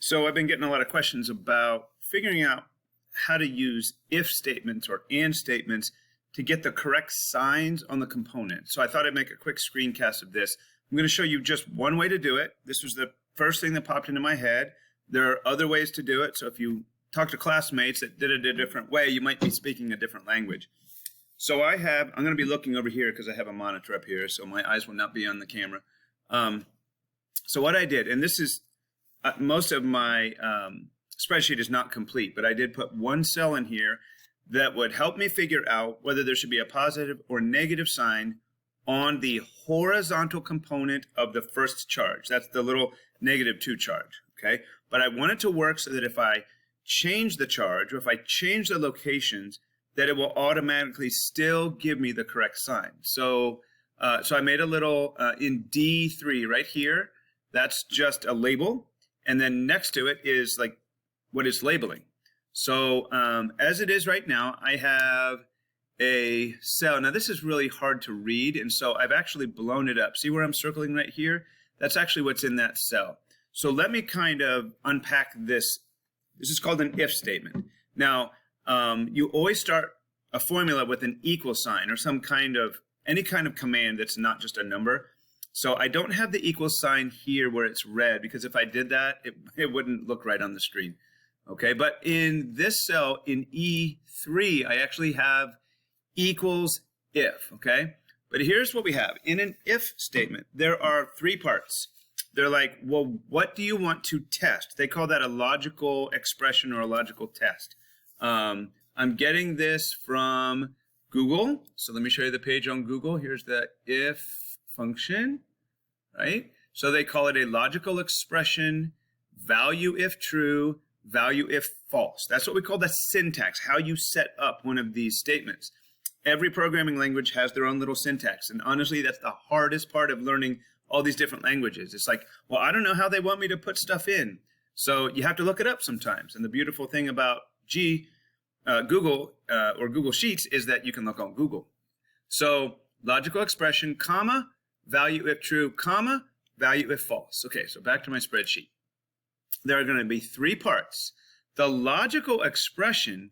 So I've been getting a lot of questions about figuring out how to use if statements or and statements to get the correct signs on the component. So I thought I'd make a quick screencast of this. I'm going to show you just one way to do it. This was the first thing that popped into my head. There are other ways to do it. So if you talk to classmates that did it a different way, you might be speaking a different language. So I'm going to be looking over here because I have a monitor up here, so my eyes will not be on the camera. So what I did, and this is, most of my spreadsheet is not complete, but I did put one cell in here that would help me figure out whether there should be a positive or negative sign on the horizontal component of the first charge. That's the little -2 charge, okay? But I want it to work so that if I change the charge, or if I change the locations, that it will automatically still give me the correct sign. So I made a little, in D3 right here, that's just a label. And then next to it is like what it's labeling. So as it is right now, I have a cell. Now this is really hard to read, and so I've actually blown it up. See where I'm circling right here? That's actually what's in that cell. So let me kind of unpack this. This is called an if statement. Now, you always start a formula with an equal sign or any kind of command that's not just a number. So I don't have the equal sign here where it's red, because if I did that, it wouldn't look right on the screen. Okay, but in this cell in E3, I actually have equals if, okay? But here's what we have. In an if statement, there are 3 parts. They're like, well, what do you want to test? They call that a logical expression or a logical test. I'm getting this from Google. So let me show you the page on Google. Here's the if function, right? So they call it a logical expression, value if true, value if false. That's what we call the syntax, how you set up one of these statements. Every programming language has their own little syntax. And honestly, that's the hardest part of learning all these different languages. It's like, well, I don't know how they want me to put stuff in. So you have to look it up sometimes. And the beautiful thing about Google or Google Sheets is that you can look on Google. So logical expression, comma, value if true, comma, value if false. Okay, so back to my spreadsheet. There are going to be 3 parts. The logical expression,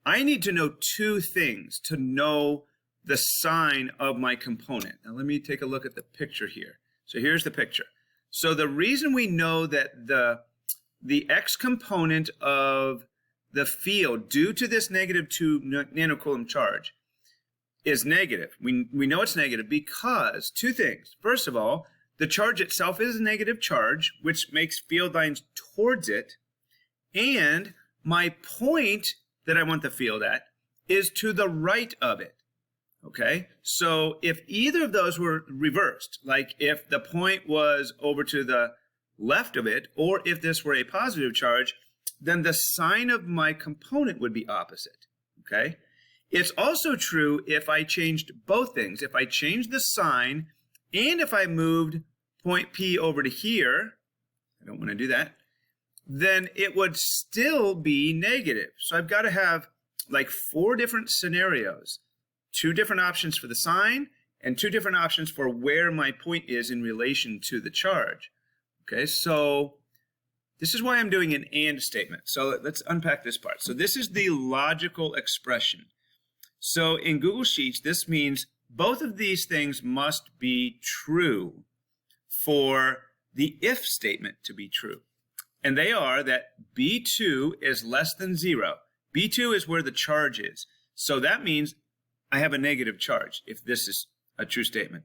I need to know 2 things to know the sign of my component. Now let me take a look at the picture here. So here's the picture. So the reason we know that the X component of the field due to this -2 nanocoulomb charge is negative. We know it's negative because 2 things. First of all, the charge itself is a negative charge, which makes field lines towards it. And my point that I want the field at is to the right of it. Okay, so if either of those were reversed, like if the point was over to the left of it, or if this were a positive charge, then the sign of my component would be opposite. Okay, it's also true if I changed both things. If I changed the sign and if I moved point P over to here, I don't want to do that, then it would still be negative. So I've got to have like 4 different scenarios. 2 different options for the sign, and 2 different options for where my point is in relation to the charge. Okay, so this is why I'm doing an AND statement. So let's unpack this part. So this is the logical expression. So in Google Sheets, this means both of these things must be true for the if statement to be true. And they are that B2 is less than 0. B2 is where the charge is. So that means I have a negative charge if this is a true statement.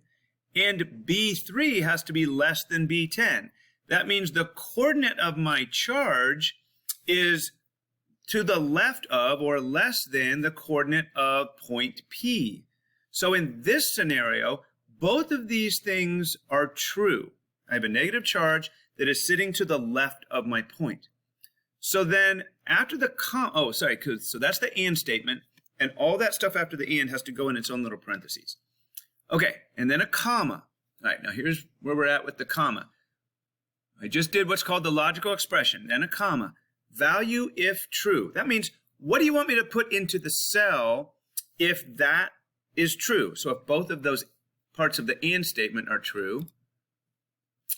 And B3 has to be less than B10. That means the coordinate of my charge is to the left of or less than the coordinate of point P. So in this scenario, both of these things are true. I have a negative charge that is sitting to the left of my point. So then after the so that's the AND statement. And all that stuff after the and has to go in its own little parentheses. Okay, and then a comma. All right, now here's where we're at with the comma. I just did what's called the logical expression, then a comma. Value if true. That means, what do you want me to put into the cell if that is true? So if both of those parts of the and statement are true,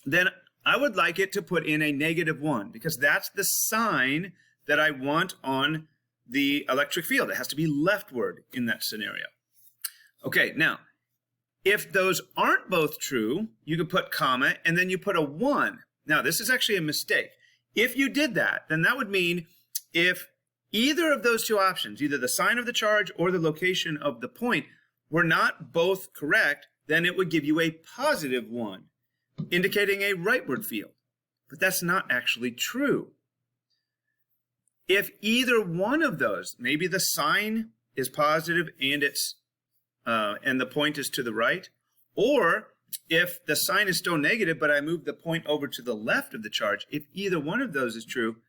then I would like it to put in a -1 because that's the sign that I want on the electric field. It has to be leftward in that scenario. Okay, now, if those aren't both true, you could put comma and then you put a 1. Now, this is actually a mistake. If you did that, then that would mean if either of those two options, either the sign of the charge or the location of the point, were not both correct, then it would give you a +1, indicating a rightward field. But that's not actually true. If either one of those, maybe the sign is positive and the point is to the right, or if the sign is still negative, but I move the point over to the left of the charge, if either one of those is true,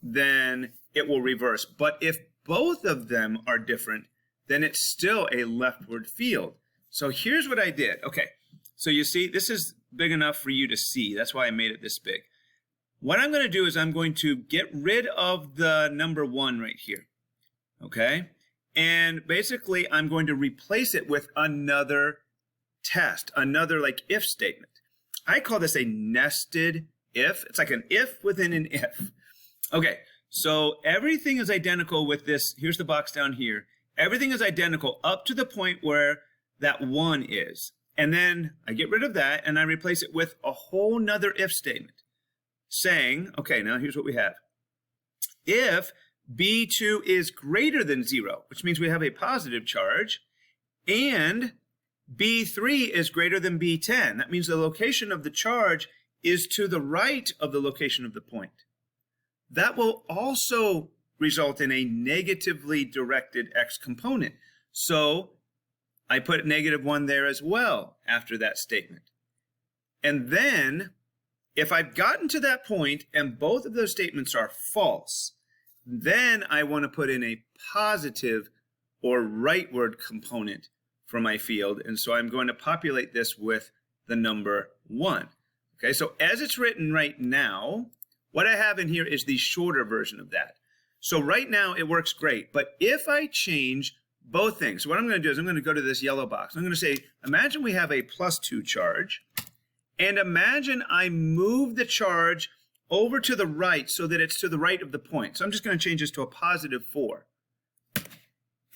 then it will reverse. But if both of them are different, then it's still a leftward field. So here's what I did. Okay, so you see, this is big enough for you to see. That's why I made it this big. What I'm going to do is I'm going to get rid of the number 1 right here. Okay, and basically I'm going to replace it with another test, another like if statement. I call this a nested if. It's like an if within an if. Okay, so everything is identical with this. Here's the box down here. Everything is identical up to the point where that 1 is. And then I get rid of that and I replace it with a whole nother if statement saying, okay, now here's what we have. If B2 is greater than 0, which means we have a positive charge, and B3 is greater than B10, that means the location of the charge is to the right of the location of the point. That will also result in a negatively directed X component. So I put -1 there as well after that statement. And then if I've gotten to that point and both of those statements are false, then I want to put in a positive or rightward component for my field. And so I'm going to populate this with the number 1. Okay, so as it's written right now, what I have in here is the shorter version of that. So right now it works great, but if I change both things, what I'm going to do is I'm going to go to this yellow box. I'm going to say, imagine we have a +2 charge, and imagine I move the charge over to the right so that it's to the right of the point. So I'm just going to change this to a +4.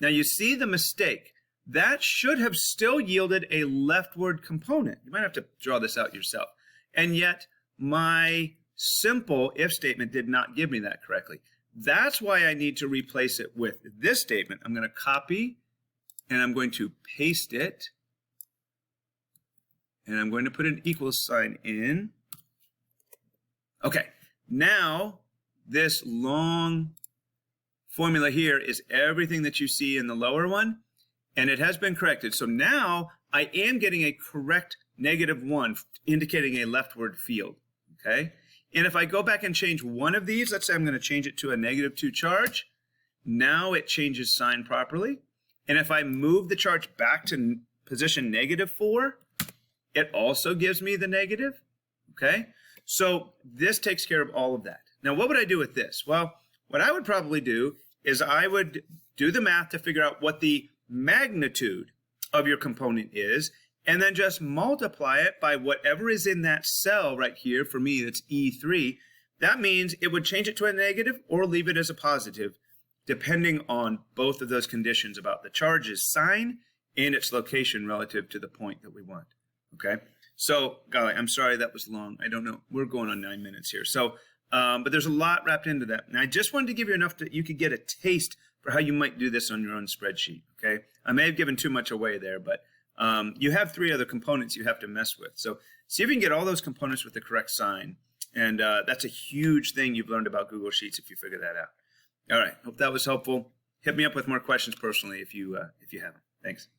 Now you see the mistake. That should have still yielded a leftward component. You might have to draw this out yourself. And yet my simple if statement did not give me that correctly. That's why I need to replace it with this statement. I'm going to copy and I'm going to paste it. And I'm going to put an equals sign in. Okay, now this long formula here is everything that you see in the lower one, and it has been corrected. So now I am getting a correct -1, indicating a leftward field, okay? And if I go back and change one of these, let's say I'm going to change it to a -2 charge, now it changes sign properly. And if I move the charge back to position -4, it also gives me the negative, okay? So this takes care of all of that. Now, what would I do with this? Well, what I would probably do is I would do the math to figure out what the magnitude of your component is, and then just multiply it by whatever is in that cell right here. For me, that's E3. That means it would change it to a negative or leave it as a positive, depending on both of those conditions about the charge's sign and its location relative to the point that we want. Okay, so golly, I'm sorry that was long. I don't know. We're going on 9 minutes here. So, but there's a lot wrapped into that. And I just wanted to give you enough that you could get a taste for how you might do this on your own spreadsheet. Okay, I may have given too much away there, but you have 3 other components you have to mess with. So see if you can get all those components with the correct sign. And that's a huge thing you've learned about Google Sheets if you figure that out. All right, hope that was helpful. Hit me up with more questions personally if you have them. Thanks.